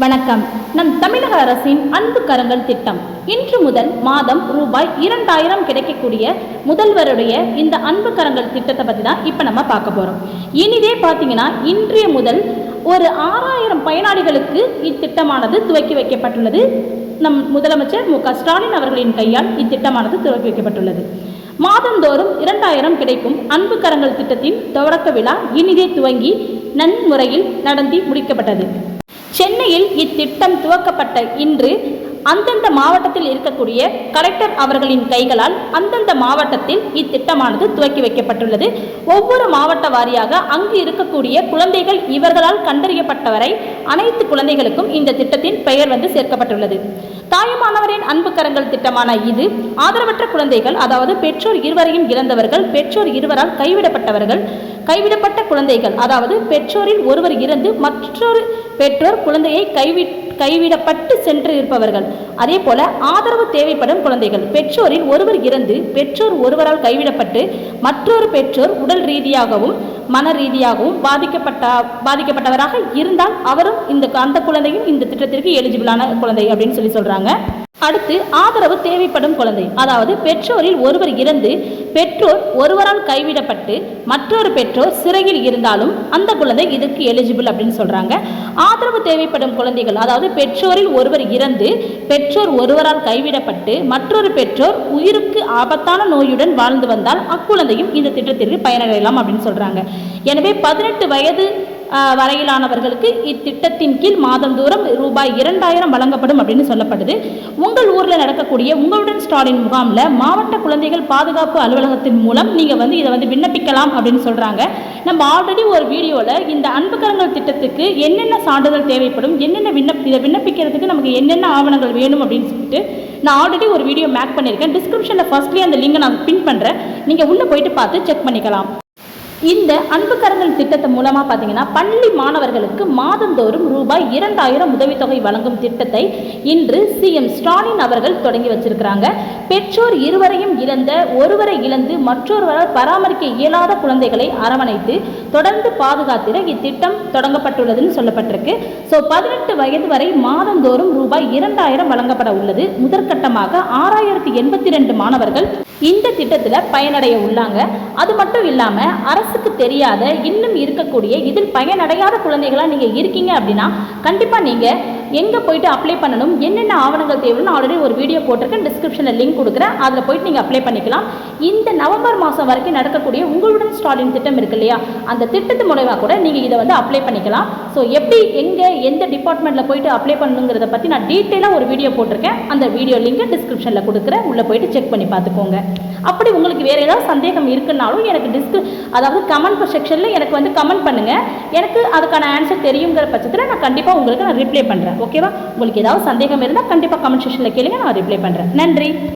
வணக்கம். நம் தமிழக அரசின் அன்பு கரங்கள் திட்டம் இன்று முதல் மாதம் ரூபாய் 2000 கிடைக்கக்கூடிய முதல்வருடைய இந்த அன்பு கரங்கள் திட்டத்தை பற்றி தான் இப்போ நம்ம பார்க்க போகிறோம். இனிதே பார்த்தீங்கன்னா இன்றைய முதல் ஒரு 6000 பயனாளிகளுக்கு இத்திட்டமானது துவக்கி வைக்கப்பட்டுள்ளது. நம் முதலமைச்சர் மு க ஸ்டாலின் அவர்களின் கையால் இத்திட்டமானது துவக்கி வைக்கப்பட்டுள்ளது. மாதந்தோறும் 2000 கிடைக்கும் அன்பு கரங்கள் திட்டத்தின் தொடக்க விழா இனிதே துவங்கி நன்முறையில் நடத்தி முடிக்கப்பட்டது. சென்னையில் இத்திட்டம் துவக்கப்பட்ட இன்று அந்தந்த மாவட்டத்தில் இருக்கக்கூடிய கலெக்டர் அவர்களின் கைகளால் அந்தந்த மாவட்டத்தில் இத்திட்டமானது துவக்கி வைக்கப்பட்டுள்ளது. ஒவ்வொரு மாவட்ட வாரியாக அங்கு இருக்கக்கூடிய குழந்தைகள் இவர்களால் கண்டறியப்பட்டவரை அனைத்து குழந்தைகளுக்கும் இந்த திட்டத்தின் பெயர் சேர்க்கப்பட்டுள்ளது. தாயுமானவரின் அன்பு கரங்கள் திட்டமான இது ஆதரவற்ற குழந்தைகள், அதாவது பெற்றோர் இருவரையும் இழந்தவர்கள், பெற்றோர் இருவரால் கைவிடப்பட்டவர்கள், கைவிடப்பட்ட குழந்தைகள், அதாவது பெற்றோரில் ஒருவர் இறந்து மற்றொரு பெற்றோர் குழந்தையை கைவிடப்பட்டு சென்று இருப்பவர்கள், அதே போல ஆதரவு தேவைப்படும் குழந்தைகள், பெற்றோரில் ஒருவர் இறந்து பெற்றோர் ஒருவரால் கைவிடப்பட்டு மற்றொரு பெற்றோர் உடல் ரீதியாகவும் மன ரீதியாகவும் பாதிக்கப்பட்டவராக இருந்தால் அவரும் அந்த குழந்தையும் இந்த திட்டத்திற்கு எலிஜிபிளான குழந்தை அப்படின்னு சொல்றாங்க. அடுத்து ஆதரவு தேவைப்படும் குழந்தை, அதாவது பெற்றோரில் ஒருவர் இறந்து பெற்றோர் ஒருவரால் கைவிடப்பட்டு மற்றொரு பெற்றோர் சிறையில் இருந்தாலும் அந்த குழந்தை இதற்கு எலிஜிபிள் அப்படின்னு சொல்றாங்க. ஆதரவு தேவைப்படும் குழந்தைகள், அதாவது பெற்றோரில் ஒருவர் இறந்து பெற்றோர் ஒருவரால் கைவிடப்பட்டு மற்றொரு பெற்றோர் உயிருக்கு ஆபத்தான நோயுடன் வாழ்ந்து வந்தால் அக்குழந்தையும் இந்த திட்டத்திற்கு பயனடையலாம் அப்படின்னு சொல்றாங்க. எனவே 18 வயது வரையிலானவர்களுக்கு இத்திட்டத்தின் கீழ் மாதந்தோறும் ரூபாய் 2000 வழங்கப்படும் அப்படின்னு சொல்லப்படுது. உங்கள் ஊரில் நடக்கக்கூடிய உங்களுடன் ஸ்டாலின் முகாமில் மாவட்ட குழந்தைகள் பாதுகாப்பு அலுவலகத்தின் மூலம் நீங்கள் இதை விண்ணப்பிக்கலாம் அப்படின்னு சொல்கிறாங்க. நம்ம ஆல்ரெடி ஒரு வீடியோவில் இந்த அன்பு கரங்கள் திட்டத்துக்கு என்னென்ன சான்றிதழ் தேவைப்படும், இதை விண்ணப்பிக்கிறதுக்கு நமக்கு என்னென்ன ஆவணங்கள் வேணும் அப்படின்னு சொல்லிட்டு நான் ஆல்ரெடி ஒரு வீடியோ மேக் பண்ணியிருக்கேன். டிஸ்கிரிப்ஷனில் ஃபர்ஸ்ட்லேயே அந்த லிங்கை நான் பின் பண்ணுறேன். நீங்கள் உள்ளே போயிட்டு பார்த்து செக் பண்ணிக்கலாம். இந்த அன்பு கரங்கள் திட்டத்தின் மூலமாக பார்த்தீங்கன்னா பள்ளி மாணவர்களுக்கு மாதந்தோறும் ரூபாய் 2000 உதவித்தொகை வழங்கும் திட்டத்தை இன்று சிஎம் ஸ்டாலின் அவர்கள் தொடங்கி வச்சிருக்கிறாங்க. பெற்றோர் இருவரையும் இழந்த, ஒருவரை இழந்து மற்றொருவரால் பராமரிக்க இயலாத குழந்தைகளை அரவணைத்து தொடர்ந்து பாதுகாத்திட இத்திட்டம் தொடங்கப்பட்டுள்ளதுன்னு சொல்லப்பட்டிருக்கு. 18 வயது வரை மாதந்தோறும் ரூபாய் 2000 வழங்கப்பட உள்ளது. முதற்கட்டமாக 6082 மாணவர்கள் இந்த திட்டத்தில் பயனடைய உள்ளாங்க. அது மட்டும் இல்லாமல் அரசுக்கு தெரியாத இன்னும் இருக்கக்கூடிய இதில் பயனடையாத குழந்தைகளாக நீங்கள் இருக்கீங்க அப்படின்னா கண்டிப்பாக நீங்கள் எங்கே போயிட்டு அப்ளை பண்ணணும், என்னென்ன ஆவணங்கள் தேவைன்னு ஆல்ரெடி ஒரு வீடியோ போட்டிருக்கேன். டிஸ்கிரிப்ஷனில் லிங்க் கொடுக்குறேன், அதில் போயிட்டு நீங்கள் அப்ளை பண்ணிக்கலாம். இந்த நவம்பர் மாதம் வரைக்கும் நடக்கக்கூடிய உங்களுடன் ஸ்டாலின் திட்டம் இருக்கு இல்லையா, அந்த திட்டத்து மூலமாக கூட நீங்கள் இதை அப்ளை பண்ணிக்கலாம். ஸோ எப்படி எங்கே எந்த டிபார்ட்மெண்ட்டில் போயிட்டு அப்ளை பண்ணணுங்கிறத பற்றி நான் டீட்டெயிலாக ஒரு வீடியோ போட்டிருக்கேன். அந்த வீடியோ லிங்கை டிஸ்கிரிப்ஷனில் கொடுக்குறேன், உள்ளே போயிட்டு செக் பண்ணி பார்த்துக்கோங்க. அப்படி உங்களுக்கு வேறு ஏதாவது சந்தேகம் இருக்குன்னாலும் எனக்கு அதாவது கமெண்ட் செக்ஷனில் எனக்கு கமெண்ட் பண்ணுங்கள். எனக்கு அதுக்கான ஆன்சர் தெரியுங்கிற பட்சத்தில் நான் கண்டிப்பாக உங்களுக்கு ரிப்ளை பண்ணுறேன். ஓகேவா? உங்களுக்கு ஏதாவது சந்தேகம் இருந்தால் கண்டிப்பாக கமெண்ட் செக்ஷனில் கேளுங்க, நான் ரிப்ளை பண்ணுறேன். நன்றி.